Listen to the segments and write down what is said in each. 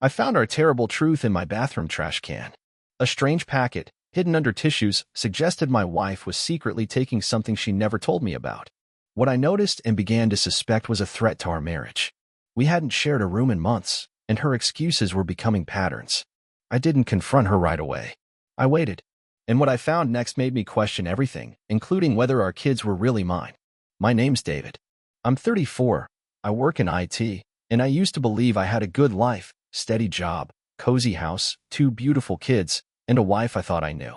I found our terrible truth in my bathroom trash can. A strange packet, hidden under tissues, suggested my wife was secretly taking something she never told me about. What I noticed and began to suspect was a threat to our marriage. We hadn't shared a room in months, and her excuses were becoming patterns. I didn't confront her right away. I waited. And what I found next made me question everything, including whether our kids were really mine. My name's David. I'm 34. I work in IT, and I used to believe I had a good life, steady job, cozy house, 2 beautiful kids, and a wife I thought I knew.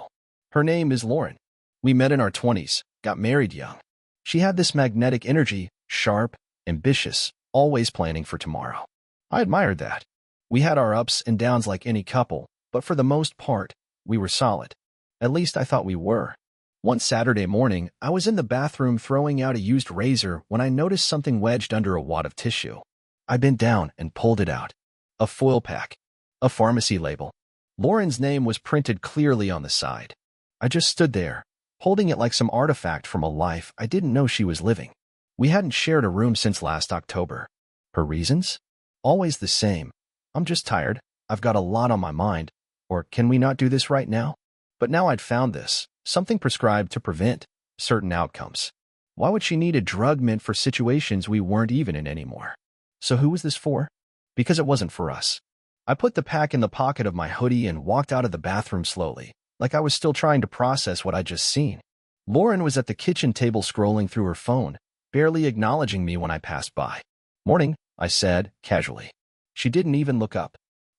Her name is Lauren. We met in our 20s, got married young. She had this magnetic energy, sharp, ambitious, always planning for tomorrow. I admired that. We had our ups and downs like any couple, but for the most part, we were solid. At least I thought we were. One Saturday morning, I was in the bathroom throwing out a used razor when I noticed something wedged under a wad of tissue. I bent down and pulled it out. A foil pack. A pharmacy label. Lauren's name was printed clearly on the side. I just stood there, holding it like some artifact from a life I didn't know she was living. We hadn't shared a room since last October. Her reasons? Always the same. I'm just tired. I've got a lot on my mind. Or can we not do this right now? But now I'd found this, something prescribed to prevent certain outcomes. Why would she need a drug meant for situations we weren't even in anymore? So who was this for? Because it wasn't for us. I put the pack in the pocket of my hoodie and walked out of the bathroom slowly, like I was still trying to process what I'd just seen. Lauren was at the kitchen table scrolling through her phone, barely acknowledging me when I passed by. "Morning," I said, casually. She didn't even look up.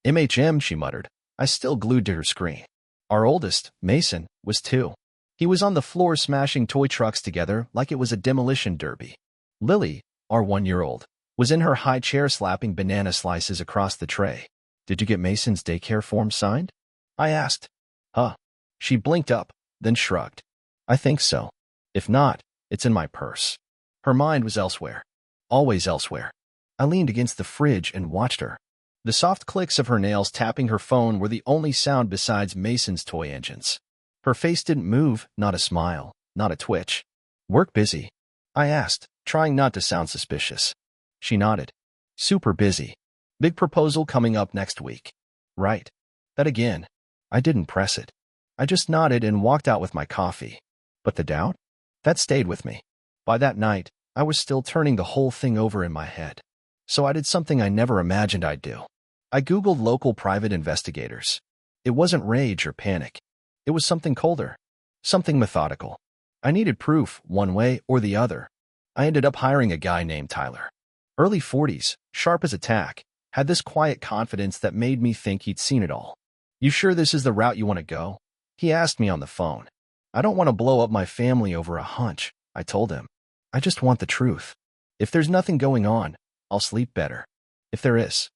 "MHM," she muttered. I still glued to her screen. Our oldest, Mason, was 2. He was on the floor smashing toy trucks together like it was a demolition derby. Lily, our 1-year-old, was in her high chair slapping banana slices across the tray. "Did you get Mason's daycare form signed?" I asked. "Huh." She blinked up, then shrugged. "I think so. If not, it's in my purse." Her mind was elsewhere. Always elsewhere. I leaned against the fridge and watched her. The soft clicks of her nails tapping her phone were the only sound besides Mason's toy engines. Her face didn't move, not a smile, not a twitch. "Work busy?" I asked, trying not to sound suspicious. She nodded. "Super busy. Big proposal coming up next week." "Right." That again. I didn't press it. I just nodded and walked out with my coffee. But the doubt? That stayed with me. By that night, I was still turning the whole thing over in my head. So I did something I never imagined I'd do. I Googled local private investigators. It wasn't rage or panic. It was something colder. Something methodical. I needed proof, one way or the other. I ended up hiring a guy named Tyler. Early 40s, sharp as a tack, had this quiet confidence that made me think he'd seen it all. "You sure this is the route you want to go?" He asked me on the phone. "I don't want to blow up my family over a hunch," I told him. "I just want the truth. If there's nothing going on, I'll sleep better. If there is."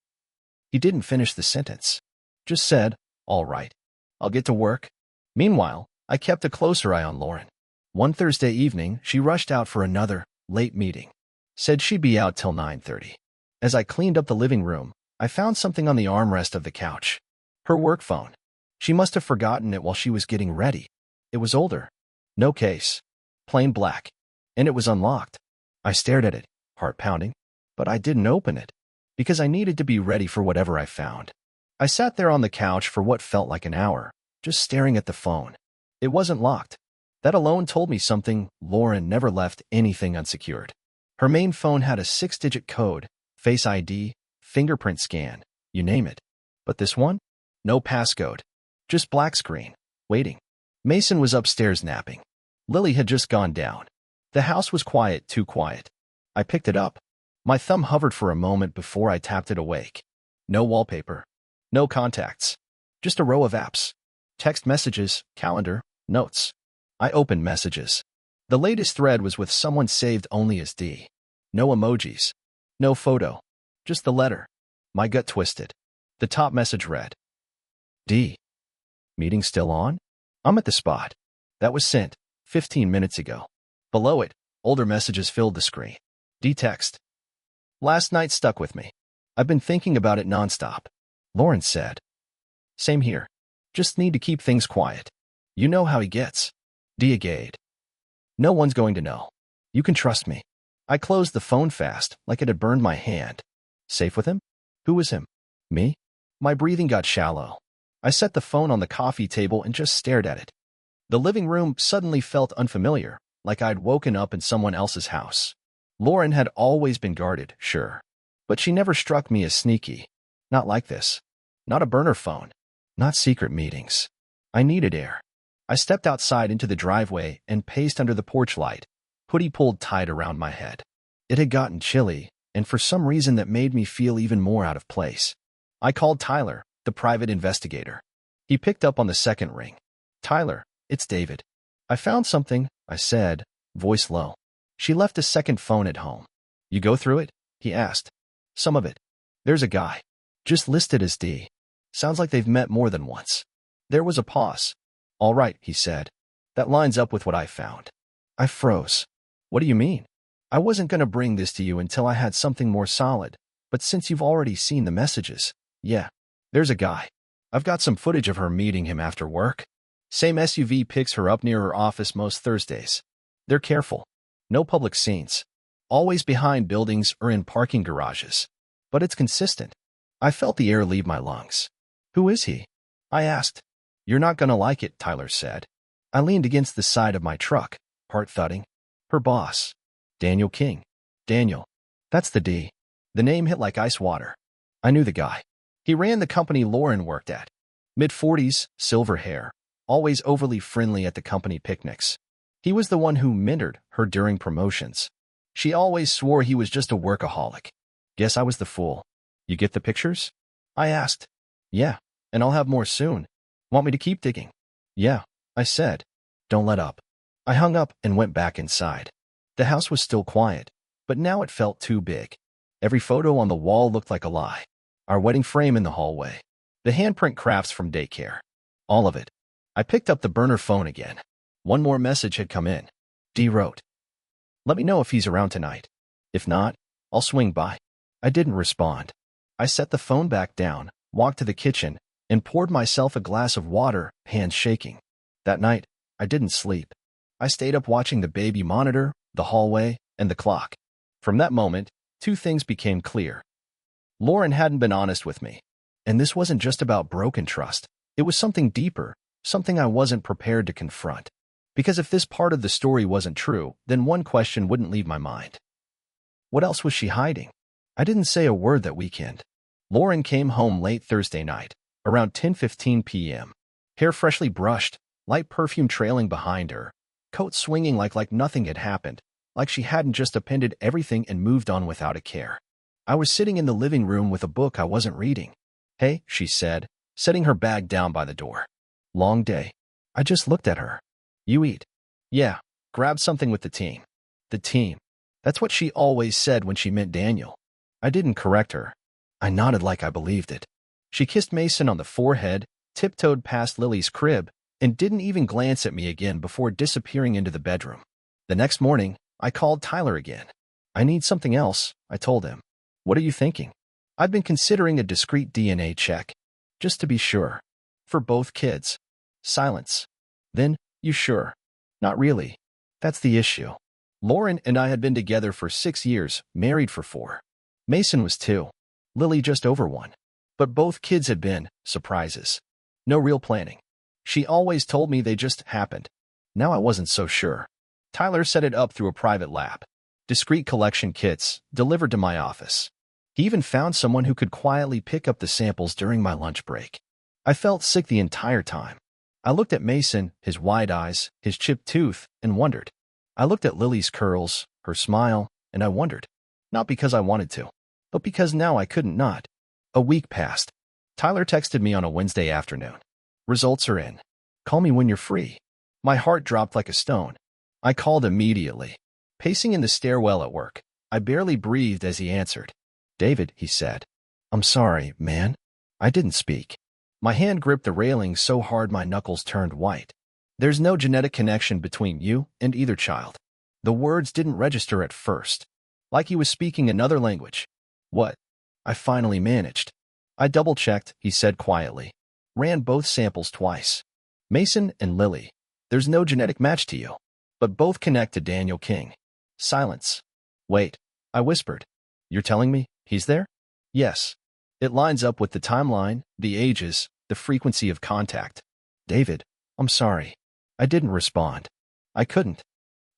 He didn't finish the sentence. Just said, "All right. I'll get to work." Meanwhile, I kept a closer eye on Lauren. One Thursday evening, she rushed out for another, late meeting. Said she'd be out till 9:30. As I cleaned up the living room, I found something on the armrest of the couch. Her work phone. She must have forgotten it while she was getting ready. It was older. No case. Plain black. And it was unlocked. I stared at it, heart pounding. But I didn't open it. Because I needed to be ready for whatever I found. I sat there on the couch for what felt like an hour, just staring at the phone. It wasn't locked. That alone told me something. Lauren never left anything unsecured. Her main phone had a 6-digit code, Face ID, fingerprint scan, you name it. But this one? No passcode. Just black screen, waiting. Mason was upstairs napping. Lily had just gone down. The house was quiet, too quiet. I picked it up. My thumb hovered for a moment before I tapped it awake. No wallpaper. No contacts. Just a row of apps. Text messages, calendar, notes. I opened messages. The latest thread was with someone saved only as D. No emojis. No photo. Just the letter. My gut twisted. The top message read, "D. Meeting still on? I'm at the spot." That was sent 15 minutes ago. Below it, older messages filled the screen. D text. "Last night stuck with me. I've been thinking about it nonstop." Lauren said. "Same here. Just need to keep things quiet. You know how he gets." D agreed. "No one's going to know. You can trust me." I closed the phone fast, like it had burned my hand. Safe with him? Who was him? Me? My breathing got shallow. I set the phone on the coffee table and just stared at it. The living room suddenly felt unfamiliar, like I'd woken up in someone else's house. Lauren had always been guarded, sure, but she never struck me as sneaky. Not like this. Not a burner phone. Not secret meetings. I needed air. I stepped outside into the driveway and paced under the porch light, hoodie pulled tight around my head. It had gotten chilly, and for some reason that made me feel even more out of place. I called Tyler, the private investigator. He picked up on the second ring. "Tyler, it's David. I found something," I said, voice low. She left a second phone at home. "You go through it?" he asked. "Some of it. There's a guy. Just listed as D. Sounds like they've met more than once." There was a pause. "All right," he said. "That lines up with what I found." I froze. "What do you mean?" "I wasn't going to bring this to you until I had something more solid, but since you've already seen the messages, yeah. There's a guy. I've got some footage of her meeting him after work. Same SUV picks her up near her office most Thursdays. They're careful. No public scenes. Always behind buildings or in parking garages. But it's consistent." I felt the air leave my lungs. "Who is he?" I asked. "You're not going to like it," Tyler said. I leaned against the side of my truck, heart thudding. "Her boss. Daniel King." Daniel. That's the D. The name hit like ice water. I knew the guy. He ran the company Lauren worked at. Mid-40s, silver hair, always overly friendly at the company picnics. He was the one who mentored her during promotions. She always swore he was just a workaholic. Guess I was the fool. "You get the pictures?" I asked. "Yeah, and I'll have more soon. Want me to keep digging?" "Yeah," I said. "Don't let up." I hung up and went back inside. The house was still quiet, but now it felt too big. Every photo on the wall looked like a lie. Our wedding frame in the hallway. The handprint crafts from daycare. All of it. I picked up the burner phone again. One more message had come in. D wrote, "Let me know if he's around tonight. If not, I'll swing by." I didn't respond. I set the phone back down, walked to the kitchen, and poured myself a glass of water, hands shaking. That night, I didn't sleep. I stayed up watching the baby monitor, the hallway, and the clock. From that moment, two things became clear. Lauren hadn't been honest with me. And this wasn't just about broken trust. It was something deeper, something I wasn't prepared to confront. Because if this part of the story wasn't true, then one question wouldn't leave my mind. What else was she hiding? I didn't say a word that weekend. Lauren came home late Thursday night, around 10:15 p.m. Hair freshly brushed, light perfume trailing behind her, coat swinging like nothing had happened, like she hadn't just appended everything and moved on without a care. I was sitting in the living room with a book I wasn't reading. "Hey," she said, setting her bag down by the door. "Long day." I just looked at her. "You eat?" "Yeah, grab something with the team." The team. That's what she always said when she meant Daniel. I didn't correct her. I nodded like I believed it. She kissed Mason on the forehead, tiptoed past Lily's crib, and didn't even glance at me again before disappearing into the bedroom. The next morning, I called Tyler again. "I need something else," I told him. "What are you thinking?" "I've been considering a discreet DNA check. Just to be sure. For both kids." Silence. Then, "You sure?" "Not really. That's the issue. Lauren and I had been together for 6 years, married for 4. Mason was 2. Lily just over 1. But both kids had been surprises. No real planning. She always told me they just happened. Now I wasn't so sure. Tyler set it up through a private lab. Discrete collection kits, delivered to my office. He even found someone who could quietly pick up the samples during my lunch break. I felt sick the entire time. I looked at Mason, his wide eyes, his chipped tooth, and wondered. I looked at Lily's curls, her smile, and I wondered. Not because I wanted to, but because now I couldn't not. A week passed. Tyler texted me on a Wednesday afternoon. "Results are in. Call me when you're free." My heart dropped like a stone. I called immediately. Pacing in the stairwell at work, I barely breathed as he answered. "David," he said. "I'm sorry, man." I didn't speak. My hand gripped the railing so hard my knuckles turned white. "There's no genetic connection between you and either child." The words didn't register at first. Like he was speaking another language. "What?" I finally managed. "I double-checked," he said quietly. "Ran both samples twice. Mason and Lily. There's no genetic match to you. But both connect to Daniel King." Silence. "Wait," I whispered. "You're telling me he's there?" "Yes." It lines up with the timeline, the ages, the frequency of contact. David, I'm sorry. I didn't respond. I couldn't.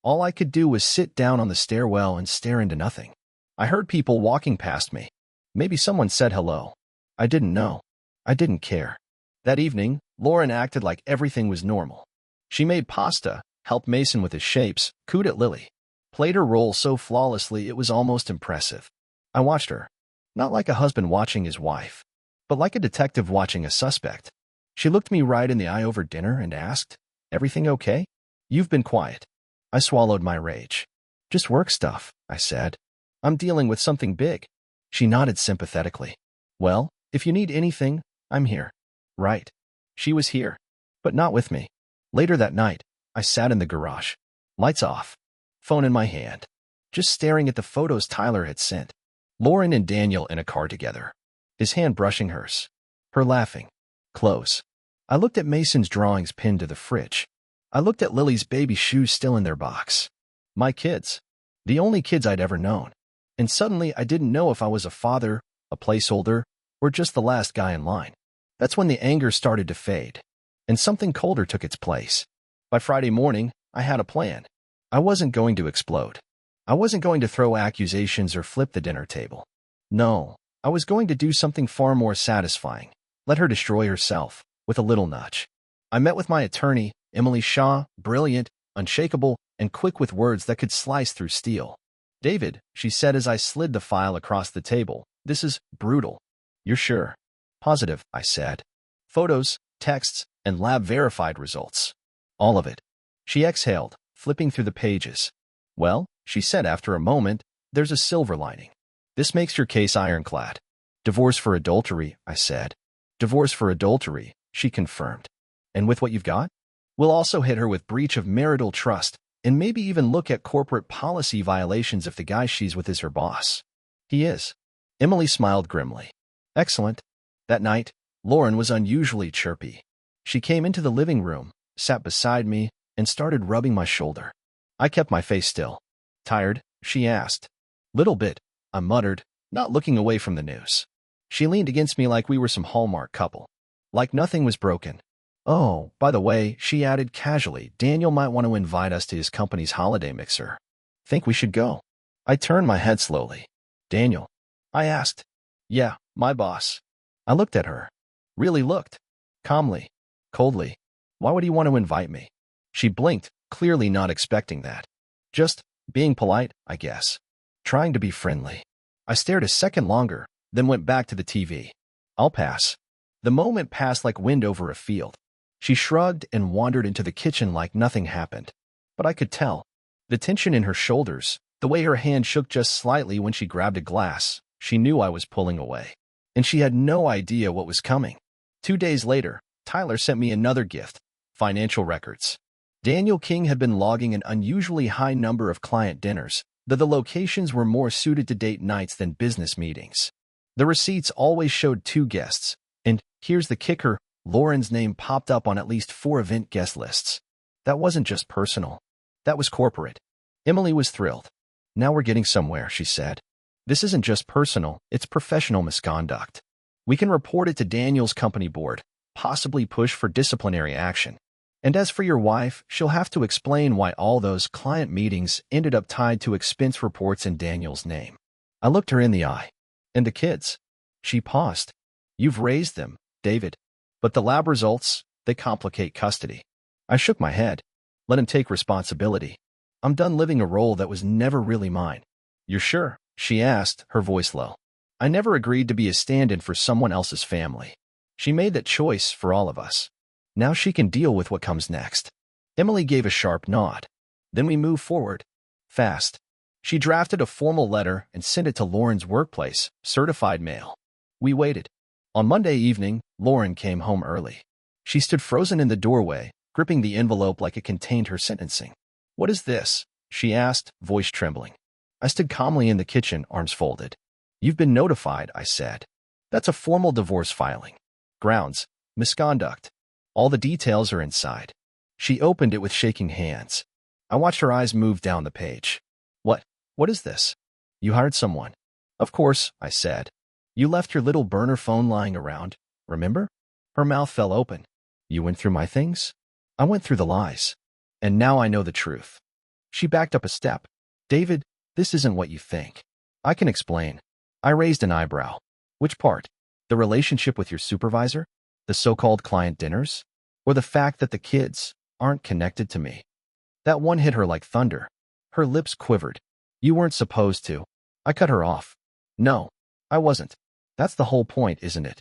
All I could do was sit down on the stairwell and stare into nothing. I heard people walking past me. Maybe someone said hello. I didn't know. I didn't care. That evening, Lauren acted like everything was normal. She made pasta, helped Mason with his shapes, cooed at Lily, played her role so flawlessly it was almost impressive. I watched her, not like a husband watching his wife, but like a detective watching a suspect. She looked me right in the eye over dinner and asked, "Everything okay? You've been quiet." I swallowed my rage. "Just work stuff," I said. "I'm dealing with something big." She nodded sympathetically. "Well, if you need anything, I'm here." Right. She was here, but not with me. Later that night, I sat in the garage. Lights off. Phone in my hand. Just staring at the photos Tyler had sent. Lauren and Daniel in a car together. His hand brushing hers. Her laughing. Close. I looked at Mason's drawings pinned to the fridge. I looked at Lily's baby shoes still in their box. My kids. The only kids I'd ever known. And suddenly I didn't know if I was a father, a placeholder, or just the last guy in line. That's when the anger started to fade, and something colder took its place. By Friday morning, I had a plan. I wasn't going to explode. I wasn't going to throw accusations or flip the dinner table. No, I was going to do something far more satisfying. Let her destroy herself, with a little nudge. I met with my attorney, Emily Shaw, brilliant, unshakable, and quick with words that could slice through steel. "David," she said as I slid the file across the table, "this is brutal." "You're sure?" "Positive," I said. "Photos, texts, and lab-verified results. All of it." She exhaled, flipping through the pages. "Well," she said after a moment, "there's a silver lining. This makes your case ironclad." "Divorce for adultery," I said. "Divorce for adultery," she confirmed. "And with what you've got? We'll also hit her with breach of marital trust, and maybe even look at corporate policy violations if the guy she's with is her boss." "He is." Emily smiled grimly. "Excellent." That night, Lauren was unusually chirpy. She came into the living room, sat beside me, and started rubbing my shoulder. I kept my face still. "Tired?" she asked. "Little bit," I muttered, not looking away from the news. She leaned against me like we were some Hallmark couple. Like nothing was broken. "Oh, by the way," she added casually, "Daniel might want to invite us to his company's holiday mixer. Think we should go?" I turned my head slowly. "Daniel?" I asked. "Yeah, my boss." I looked at her. Really looked. Calmly. Coldly. "Why would he want to invite me?" She blinked, clearly not expecting that. "Just being polite, I guess. Trying to be friendly." I stared a second longer, then went back to the TV. "I'll pass." The moment passed like wind over a field. She shrugged and wandered into the kitchen like nothing happened. But I could tell. The tension in her shoulders, the way her hand shook just slightly when she grabbed a glass, she knew I was pulling away. And she had no idea what was coming. 2 days later, Tyler sent me another gift, financial records. Daniel King had been logging an unusually high number of client dinners, though the locations were more suited to date nights than business meetings. The receipts always showed 2 guests, and here's the kicker, Lauren's name popped up on at least 4 event guest lists. That wasn't just personal. That was corporate. Emily was thrilled. "Now we're getting somewhere," she said. "This isn't just personal, it's professional misconduct. We can report it to Daniel's company board, possibly push for disciplinary action. And as for your wife, she'll have to explain why all those client meetings ended up tied to expense reports in Daniel's name." I looked her in the eye. "And the kids?" She paused. "You've raised them, David. But the lab results, they complicate custody." I shook my head. "Let him take responsibility. I'm done living a role that was never really mine." "You're sure?" she asked, her voice low. "I never agreed to be a stand-in for someone else's family. She made that choice for all of us. Now she can deal with what comes next." Emily gave a sharp nod. Then we moved forward. Fast. She drafted a formal letter and sent it to Lauren's workplace, certified mail. We waited. On Monday evening, Lauren came home early. She stood frozen in the doorway, gripping the envelope like it contained her sentencing. "What is this?" she asked, voice trembling. I stood calmly in the kitchen, arms folded. "You've been notified," I said. "That's a formal divorce filing. Grounds, misconduct. All the details are inside." She opened it with shaking hands. I watched her eyes move down the page. What is this?" "You hired someone." "Of course," I said. You left your little burner phone lying around, remember? Her mouth fell open. You went through my things? I went through the lies. And now I know the truth. She backed up a step. David, this isn't what you think. I can explain. I raised an eyebrow. Which part? The relationship with your supervisor? The so-called client dinners? Or the fact that the kids aren't connected to me? That one hit her like thunder. Her lips quivered. You weren't supposed to. I cut her off. No, I wasn't. That's the whole point, isn't it?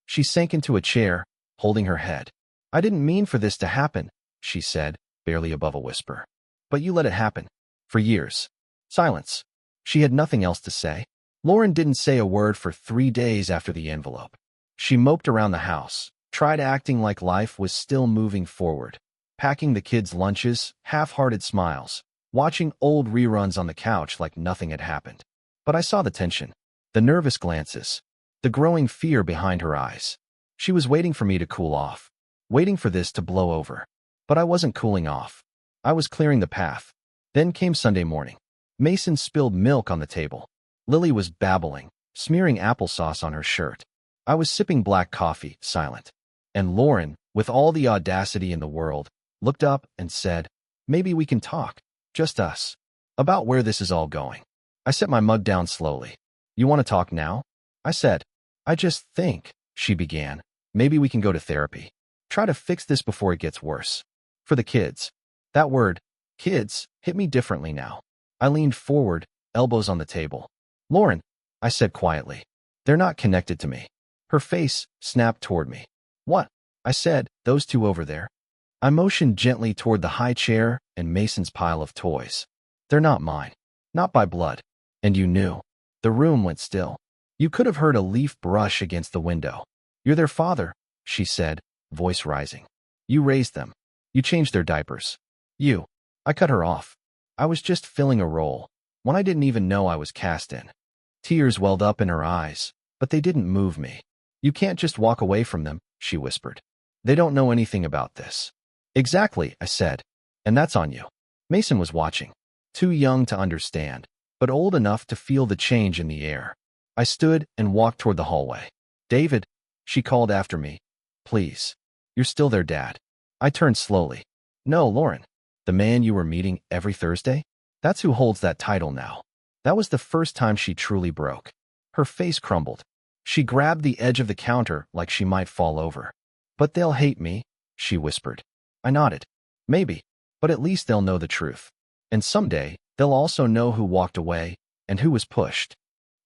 She sank into a chair, holding her head. I didn't mean for this to happen, she said, barely above a whisper. But you let it happen. For years. Silence. She had nothing else to say. Lauren didn't say a word for 3 days after the envelope. She moped around the house, tried acting like life was still moving forward, packing the kids' lunches, half-hearted smiles, watching old reruns on the couch like nothing had happened. But I saw the tension, the nervous glances, the growing fear behind her eyes. She was waiting for me to cool off, waiting for this to blow over. But I wasn't cooling off. I was clearing the path. Then came Sunday morning. Mason spilled milk on the table. Lily was babbling, smearing applesauce on her shirt. I was sipping black coffee, silent. And Lauren, with all the audacity in the world, looked up and said, maybe we can talk, just us, about where this is all going. I set my mug down slowly. You want to talk now? I said. I just think, she began, maybe we can go to therapy. Try to fix this before it gets worse. For the kids. That word, kids, hit me differently now. I leaned forward, elbows on the table. Lauren, I said quietly. They're not connected to me. Her face snapped toward me. What? I said, those two over there. I motioned gently toward the high chair and Mason's pile of toys. They're not mine. Not by blood. And you knew. The room went still. You could have heard a leaf brush against the window. You're their father, she said, voice rising. You raised them. You changed their diapers. You. I cut her off. I was just filling a role, one I didn't even know I was cast in. Tears welled up in her eyes, but they didn't move me. You can't just walk away from them, she whispered. They don't know anything about this. Exactly, I said. And that's on you. Mason was watching. Too young to understand, but old enough to feel the change in the air. I stood and walked toward the hallway. David, she called after me. Please. You're still their dad. I turned slowly. No, Lauren. The man you were meeting every Thursday? That's who holds that title now. That was the first time she truly broke. Her face crumbled. She grabbed the edge of the counter like she might fall over. But they'll hate me, she whispered. I nodded. Maybe, but at least they'll know the truth. And someday, they'll also know who walked away and who was pushed.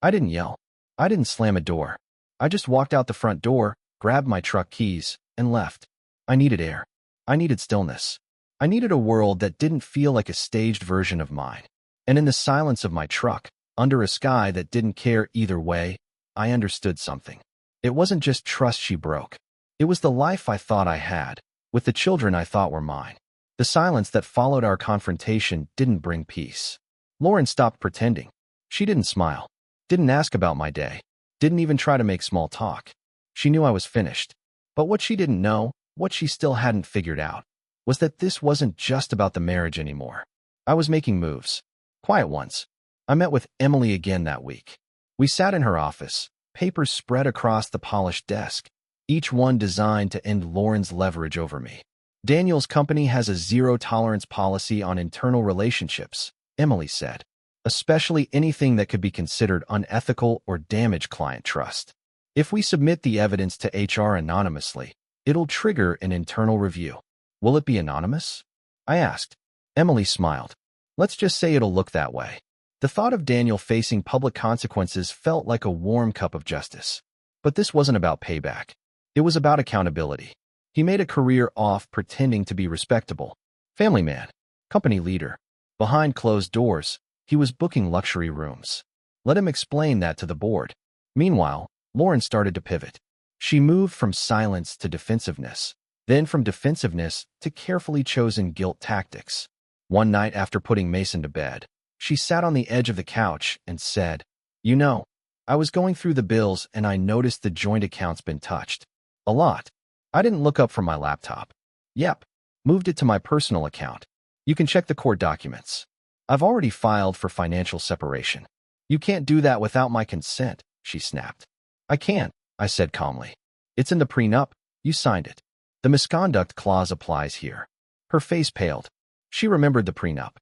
I didn't yell. I didn't slam a door. I just walked out the front door, grabbed my truck keys, and left. I needed air. I needed stillness. I needed a world that didn't feel like a staged version of mine. And in the silence of my truck, under a sky that didn't care either way, I understood something. It wasn't just trust she broke. It was the life I thought I had, with the children I thought were mine. The silence that followed our confrontation didn't bring peace. Lauren stopped pretending. She didn't smile, didn't ask about my day, didn't even try to make small talk. She knew I was finished. But what she didn't know, what she still hadn't figured out, was that this wasn't just about the marriage anymore. I was making moves. Quiet ones. I met with Emily again that week. We sat in her office, papers spread across the polished desk, each one designed to end Lauren's leverage over me. Daniel's company has a zero-tolerance policy on internal relationships, Emily said, especially anything that could be considered unethical or damage client trust. If we submit the evidence to HR anonymously, it'll trigger an internal review. Will it be anonymous? I asked. Emily smiled. Let's just say it'll look that way. The thought of Daniel facing public consequences felt like a warm cup of justice. But this wasn't about payback. It was about accountability. He made a career off pretending to be respectable. Family man. Company leader. Behind closed doors, he was booking luxury rooms. Let him explain that to the board. Meanwhile, Lauren started to pivot. She moved from silence to defensiveness, then from defensiveness to carefully chosen guilt tactics. One night after putting Mason to bed, she sat on the edge of the couch and said, You know, I was going through the bills and I noticed the joint account's been touched. A lot. I didn't look up from my laptop. Yep. Moved it to my personal account. You can check the court documents. I've already filed for financial separation. You can't do that without my consent, she snapped. I can't, I said calmly. It's in the prenup. You signed it. The misconduct clause applies here. Her face paled. She remembered the prenup.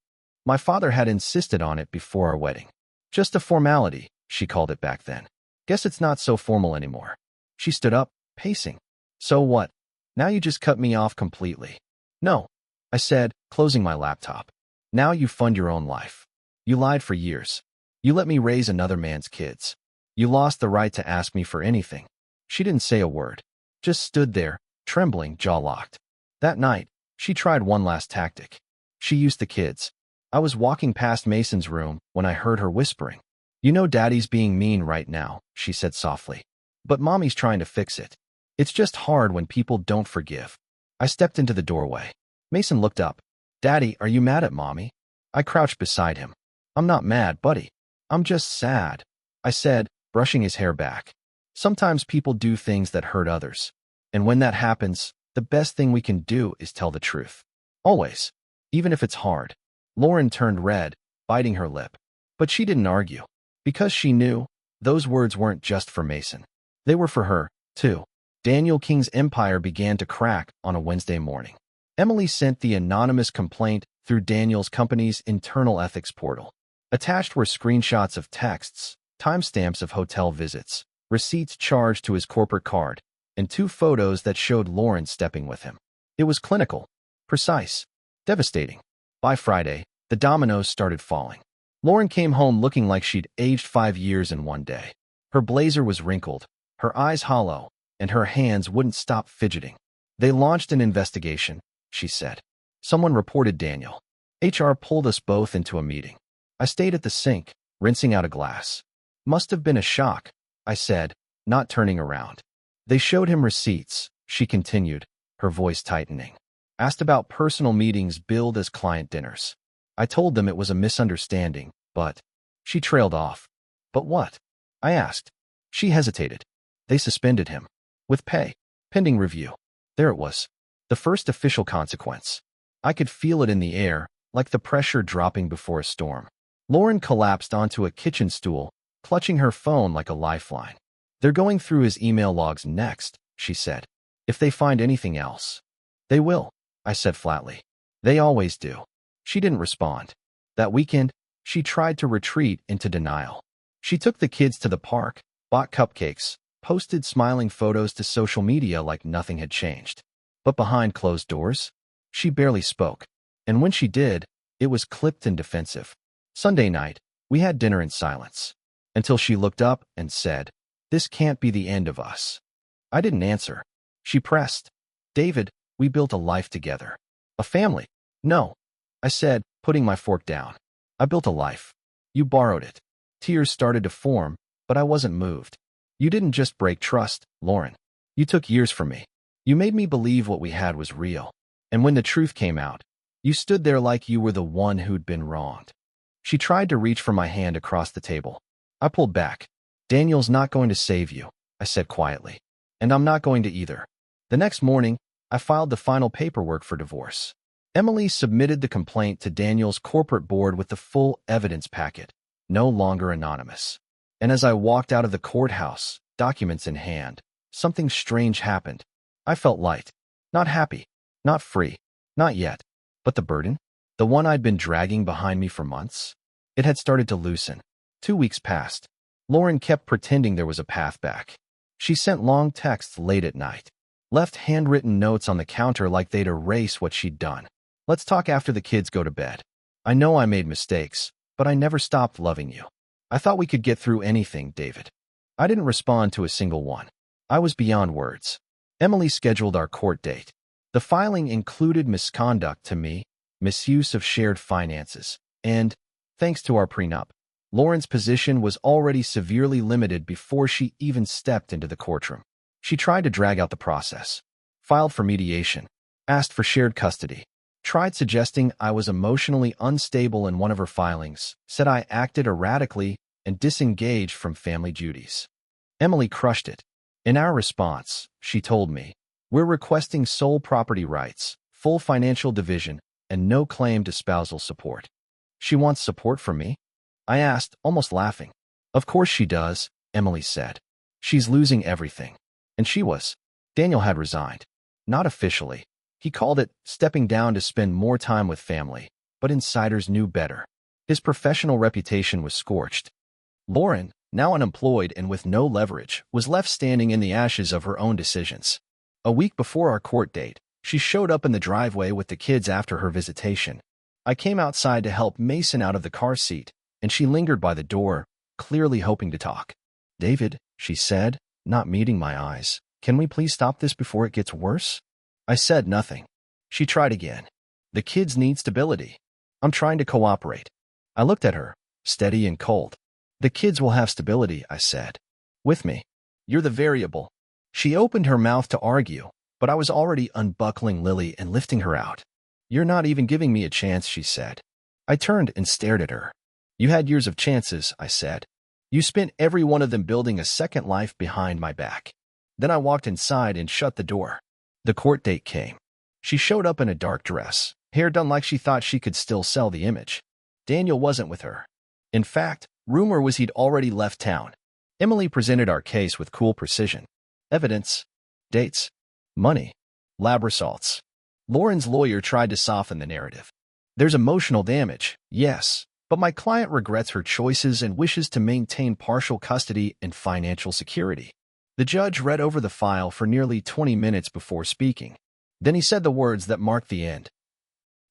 My father had insisted on it before our wedding. Just a formality, she called it back then. Guess it's not so formal anymore. She stood up, pacing. So what? Now you just cut me off completely. No, I said, closing my laptop. Now you fund your own life. You lied for years. You let me raise another man's kids. You lost the right to ask me for anything. She didn't say a word, just stood there, trembling, jaw locked. That night, she tried one last tactic. She used the kids. I was walking past Mason's room when I heard her whispering. You know Daddy's being mean right now, she said softly. But Mommy's trying to fix it. It's just hard when people don't forgive. I stepped into the doorway. Mason looked up. Daddy, are you mad at Mommy? I crouched beside him. I'm not mad, buddy. I'm just sad, I said, brushing his hair back. Sometimes people do things that hurt others. And when that happens, the best thing we can do is tell the truth. Always. Even if it's hard. Lauren turned red, biting her lip. But she didn't argue. Because she knew, those words weren't just for Mason. They were for her, too. Daniel King's empire began to crack on a Wednesday morning. Emily sent the anonymous complaint through Daniel's company's internal ethics portal. Attached were screenshots of texts, timestamps of hotel visits, receipts charged to his corporate card, and 2 photos that showed Lauren stepping with him. It was clinical, precise, devastating. By Friday, the dominoes started falling. Lauren came home looking like she'd aged 5 years in one day. Her blazer was wrinkled, her eyes hollow, and her hands wouldn't stop fidgeting. They launched an investigation, she said. Someone reported Daniel. HR pulled us both into a meeting. I stayed at the sink, rinsing out a glass. Must have been a shock, I said, not turning around. They showed him receipts, she continued, her voice tightening. Asked about personal meetings billed as client dinners. I told them it was a misunderstanding, but... She trailed off. But what? I asked. She hesitated. They suspended him. With pay. Pending review. There it was. The first official consequence. I could feel it in the air, like the pressure dropping before a storm. Lauren collapsed onto a kitchen stool, clutching her phone like a lifeline. They're going through his email logs next, she said. If they find anything else. They will, I said flatly. They always do. She didn't respond. That weekend, she tried to retreat into denial. She took the kids to the park, bought cupcakes, posted smiling photos to social media like nothing had changed. But behind closed doors, she barely spoke. And when she did, it was clipped and defensive. Sunday night, we had dinner in silence. Until she looked up and said, "This can't be the end of us." I didn't answer. She pressed. "David, we built a life together. A family." "No," I said, putting my fork down. "I built a life. You borrowed it." Tears started to form, but I wasn't moved. "You didn't just break trust, Lauren. You took years from me. You made me believe what we had was real. And when the truth came out, you stood there like you were the one who'd been wronged." She tried to reach for my hand across the table. I pulled back. "Daniel's not going to save you," I said quietly. "And I'm not going to either." The next morning, I filed the final paperwork for divorce. Emily submitted the complaint to Daniel's corporate board with the full evidence packet, no longer anonymous. And as I walked out of the courthouse, documents in hand, something strange happened. I felt light. Not happy. Not free. Not yet. But the burden? The one I'd been dragging behind me for months? It had started to loosen. 2 weeks passed. Lauren kept pretending there was a path back. She sent long texts late at night. Left handwritten notes on the counter like they'd erase what she'd done. "Let's talk after the kids go to bed. I know I made mistakes, but I never stopped loving you. I thought we could get through anything, David." I didn't respond to a single one. I was beyond words. Emily scheduled our court date. The filing included misconduct to me, misuse of shared finances, and, thanks to our prenup, Lauren's position was already severely limited before she even stepped into the courtroom. She tried to drag out the process, filed for mediation, asked for shared custody, tried suggesting I was emotionally unstable in one of her filings, said I acted erratically and disengaged from family duties. Emily crushed it. In our response, she told me, "We're requesting sole property rights, full financial division, and no claim to spousal support." She wants support from me? I asked, almost laughing. "Of course she does," Emily said. She's losing everything. And she was. Daniel had resigned. Not officially. He called it stepping down to spend more time with family, but insiders knew better. His professional reputation was scorched. Lauren, now unemployed and with no leverage, was left standing in the ashes of her own decisions. A week before our court date, she showed up in the driveway with the kids after her visitation. I came outside to help Mason out of the car seat, and she lingered by the door, clearly hoping to talk. "David," she said, not meeting my eyes, "can we please stop this before it gets worse?" I said nothing. She tried again. "The kids need stability. I'm trying to cooperate." I looked at her, steady and cold. "The kids will have stability," I said. "With me. You're the variable." She opened her mouth to argue, but I was already unbuckling Lily and lifting her out. "You're not even giving me a chance," she said. I turned and stared at her. "You had years of chances," I said. "You spent every one of them building a second life behind my back." Then I walked inside and shut the door. The court date came. She showed up in a dark dress, hair done like she thought she could still sell the image. Daniel wasn't with her. In fact, rumor was he'd already left town. Emily presented our case with cool precision. Evidence, dates, money, lab results. Lauren's lawyer tried to soften the narrative. "There's emotional damage, yes, but my client regrets her choices and wishes to maintain partial custody and financial security." The judge read over the file for nearly 20 minutes before speaking. Then he said the words that marked the end.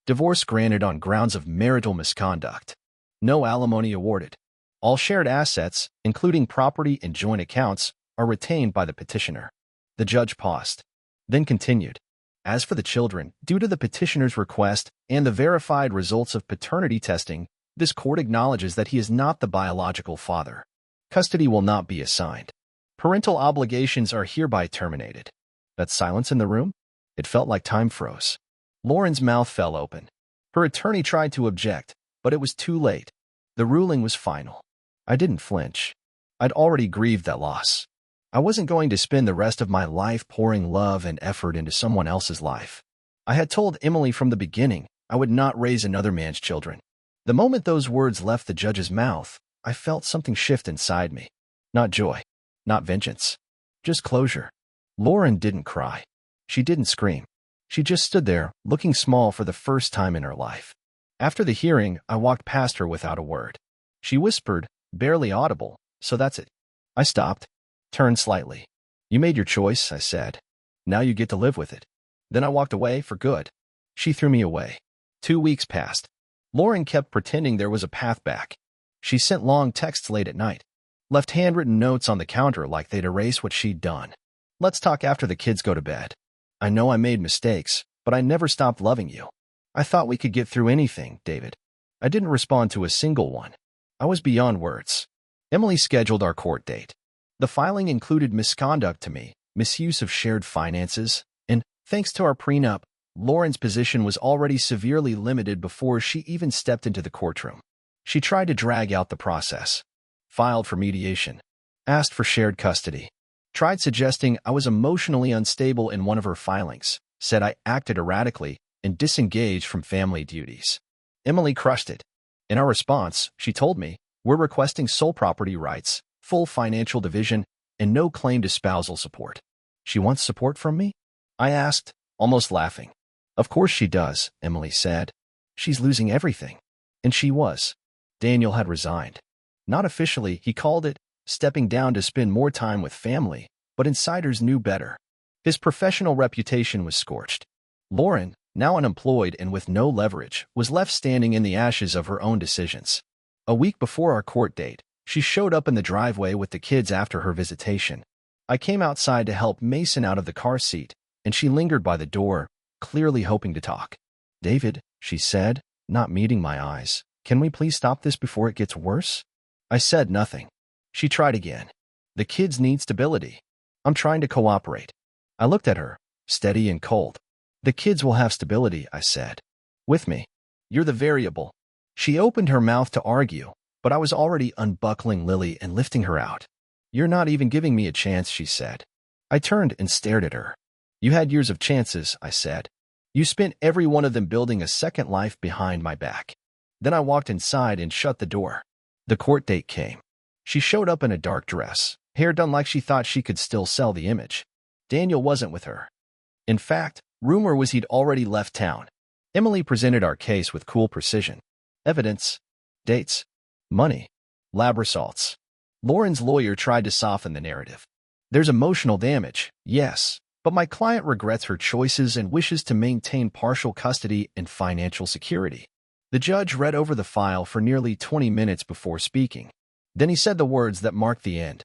"Divorce granted on grounds of marital misconduct. No alimony awarded. All shared assets, including property and joint accounts, are retained by the petitioner." The judge paused, then continued. "As for the children, due to the petitioner's request and the verified results of paternity testing, this court acknowledges that he is not the biological father. Custody will not be assigned. Parental obligations are hereby terminated." That silence in the room? It felt like time froze. Lauren's mouth fell open. Her attorney tried to object, but it was too late. The ruling was final. I didn't flinch. I'd already grieved that loss. I wasn't going to spend the rest of my life pouring love and effort into someone else's life. I had told Emily from the beginning I would not raise another man's children. The moment those words left the judge's mouth, I felt something shift inside me. Not joy. Not vengeance. Just closure. Lauren didn't cry. She didn't scream. She just stood there, looking small for the first time in her life. After the hearing, I walked past her without a word. She whispered, barely audible, "So that's it." I stopped, turned slightly. "You made your choice," I said. "Now you get to live with it." Then I walked away for good. She threw me away. 2 weeks passed. Lauren kept pretending there was a path back. She sent long texts late at night. Left handwritten notes on the counter like they'd erase what she'd done. "Let's talk after the kids go to bed. I know I made mistakes, but I never stopped loving you. I thought we could get through anything, David." I didn't respond to a single one. I was beyond words. Emily scheduled our court date. The filing included misconduct to me, misuse of shared finances, and, thanks to our prenup, Lauren's position was already severely limited before she even stepped into the courtroom. She tried to drag out the process. Filed for mediation. Asked for shared custody. Tried suggesting I was emotionally unstable in one of her filings. Said I acted erratically and disengaged from family duties. Emily crushed it. In our response, she told me, "We're requesting sole property rights, full financial division, and no claim to spousal support." "She wants support from me?" I asked, almost laughing. "Of course she does," Emily said. "She's losing everything." And she was. Daniel had resigned. Not officially, he called it stepping down to spend more time with family, but insiders knew better. His professional reputation was scorched. Lauren, now unemployed and with no leverage, was left standing in the ashes of her own decisions. A week before our court date, she showed up in the driveway with the kids after her visitation. I came outside to help Mason out of the car seat, and she lingered by the door, clearly hoping to talk. "David," she said, not meeting my eyes, "can we please stop this before it gets worse?" I said nothing. She tried again. "The kids need stability. I'm trying to cooperate." I looked at her, steady and cold. "The kids will have stability," I said. "With me. You're the variable." She opened her mouth to argue, but I was already unbuckling Lily and lifting her out. "You're not even giving me a chance," she said. I turned and stared at her. "You had years of chances," I said. "You spent every one of them building a second life behind my back." Then I walked inside and shut the door. The court date came. She showed up in a dark dress, Hair done like she thought she could still sell the image. Daniel wasn't with her. In fact, rumor was he'd already left town. Emily presented our case with cool precision. Evidence, dates, money, lab results. Lauren's lawyer tried to soften the narrative. There's emotional damage, yes, but my client regrets her choices and wishes to maintain partial custody and financial security. The judge read over the file for nearly 20 minutes before speaking. Then he said the words that marked the end.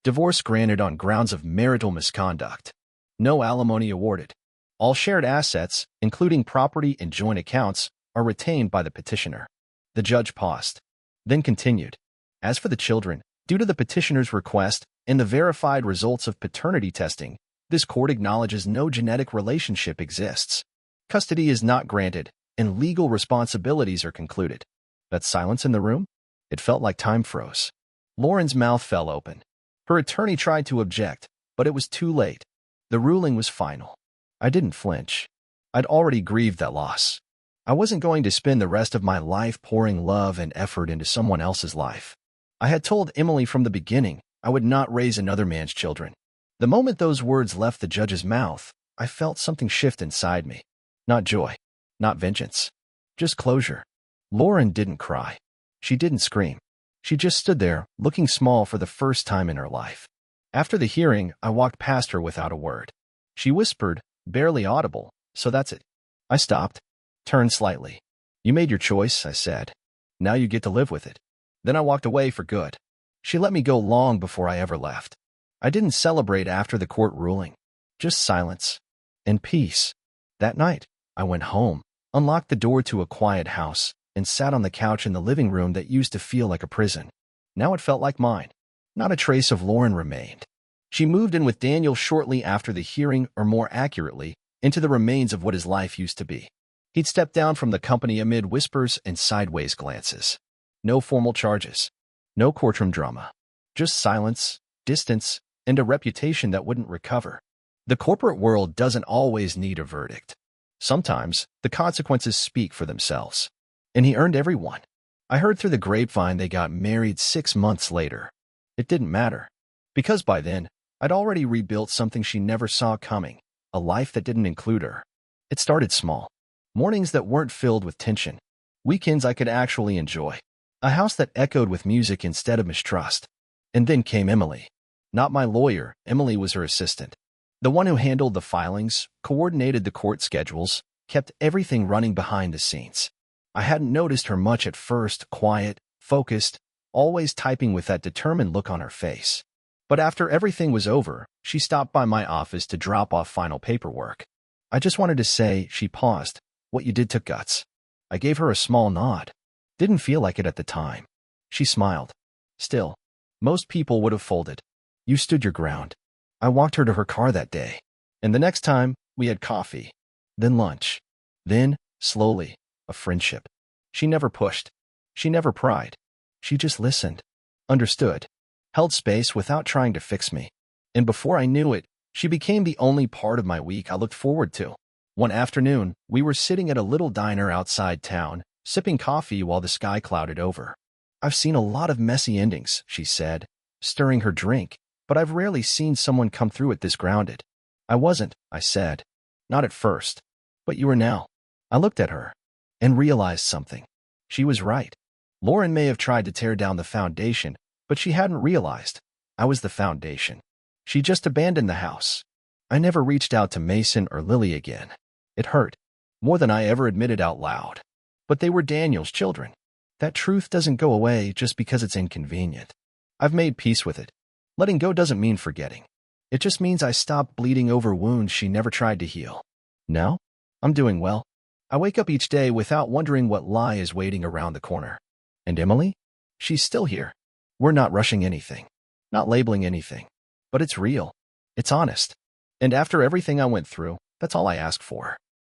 Divorce granted on grounds of marital misconduct. No alimony awarded. All shared assets, including property and joint accounts, are retained by the petitioner. The judge paused, then continued. As for the children, due to the petitioner's request and the verified results of paternity testing, this court acknowledges no genetic relationship exists. Custody is not granted, and legal responsibilities are concluded. That silence in the room? It felt like time froze. Lauren's mouth fell open. Her attorney tried to object, but it was too late. The ruling was final. I didn't flinch. I'd already grieved that loss. I wasn't going to spend the rest of my life pouring love and effort into someone else's life. I had told Emily from the beginning I would not raise another man's children. The moment those words left the judge's mouth, I felt something shift inside me. Not joy, not vengeance, just closure. Lauren didn't cry. She didn't scream. She just stood there, looking small for the first time in her life. After the hearing, I walked past her without a word. She whispered, barely audible, "So that's it." I stopped, turned slightly. "You made your choice," I said. "Now you get to live with it." Then I walked away for good. She let me go long before I ever left. I didn't celebrate after the court ruling. Just silence and peace. That night, I went home, unlocked the door to a quiet house, and sat on the couch in the living room that used to feel like a prison. Now it felt like mine. Not a trace of Lauren remained. She moved in with Daniel shortly after the hearing, or more accurately, into the remains of what his life used to be. He'd stepped down from the company amid whispers and sideways glances. No formal charges. No courtroom drama. Just silence, distance, and a reputation that wouldn't recover. The corporate world doesn't always need a verdict. Sometimes, the consequences speak for themselves. And he earned every one. I heard through the grapevine they got married 6 months later. It didn't matter. Because by then, I'd already rebuilt something she never saw coming. A life that didn't include her. It started small. Mornings that weren't filled with tension. Weekends I could actually enjoy. A house that echoed with music instead of mistrust. And then came Emily. Not my lawyer, Emily was her assistant. The one who handled the filings, coordinated the court schedules, kept everything running behind the scenes. I hadn't noticed her much at first, quiet, focused, always typing with that determined look on her face. But after everything was over, she stopped by my office to drop off final paperwork. I just wanted to say, she paused, "What you did took guts." I gave her a small nod. Didn't feel like it at the time. She smiled. "Still, most people would have folded. You stood your ground." I walked her to her car that day. And the next time, we had coffee. Then lunch. Then, slowly, a friendship. She never pushed. She never pried. She just listened. Understood. Held space without trying to fix me. And before I knew it, she became the only part of my week I looked forward to. One afternoon, we were sitting at a little diner outside town, sipping coffee while the sky clouded over. "I've seen a lot of messy endings," she said, stirring her drink, "but I've rarely seen someone come through it this grounded." "I wasn't," I said. "Not at first. But you are now." I looked at her and realized something. She was right. Lauren may have tried to tear down the foundation, but she hadn't realized I was the foundation. She just abandoned the house. I never reached out to Mason or Lily again. It hurt, more than I ever admitted out loud. But they were Daniel's children. That truth doesn't go away just because it's inconvenient. I've made peace with it. Letting go doesn't mean forgetting. It just means I stopped bleeding over wounds she never tried to heal. Now, I'm doing well. I wake up each day without wondering what lie is waiting around the corner. And Emily? She's still here. We're not rushing anything, not labeling anything. But it's real. It's honest. And after everything I went through, that's all I ask for.